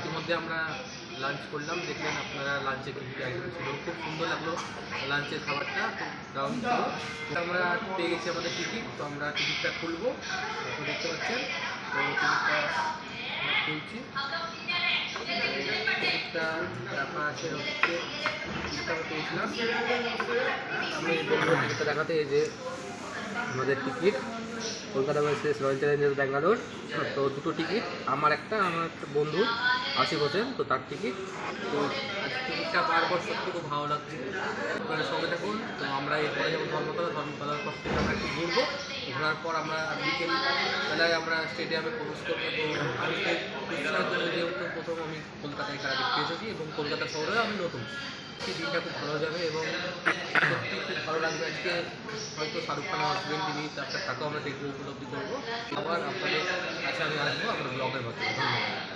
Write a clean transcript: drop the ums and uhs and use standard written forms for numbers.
ইতিমধ্যে আমরা লাঞ্চ করলাম, দেখলেন আপনারা লাঞ্চে কী কী আইটেম ছিল, খুব সুন্দর লাগলো লাঞ্চের খাবারটা, খুব দারুণ ছিল। তো আমরা পেয়ে গেছি আমাদের টিকিট, তো আমরা টিকিটটা খুলবো, তো দেখতে পাচ্ছেন। তো টিকিটটা খুলছি, টিকিটটা রাখা আছে হচ্ছে, টিকিটটা আমরা পেয়েছিলাম। আমি বলবো টিকিটটা দেখাতে, এই যে আমাদের ticket Kolkata versus royal Challengers Bangalore. তো দুটো টিকিট, আমার একটা বন্ধু আশিক হোসেন, তো তার টিকিট। তো টিকিটটা পাওয়ার পর সত্যি খুব ভালো লাগছে। আপনারা সঙ্গে থাকুন। তো আমরা এরপরে যাবো ধর্মতলার পর থেকে আমরা একটু ঘুরবো, ঘোরার পর আমরা বিকেল বেলায় আমরা স্টেডিয়ামে প্রবেশ করবো। তো আমি যেহেতু প্রথম আমি কলকাতায় খেলা দেখতে এসেছি এবং কলকাতা শহরেও আমি নতুন, দিনটা খুব ভালো যাবে এবং সত্যি খুব ভালো লাগবে। আজকে হয়তো শাহরুখ খান আসবেন, তিনি তাকেও আমরা দেখবো, উপলব্ধি করবো। আবার আপনাদের কাছে আমি আসবো আমার ব্লগের মাধ্যমে। ধন্যবাদ।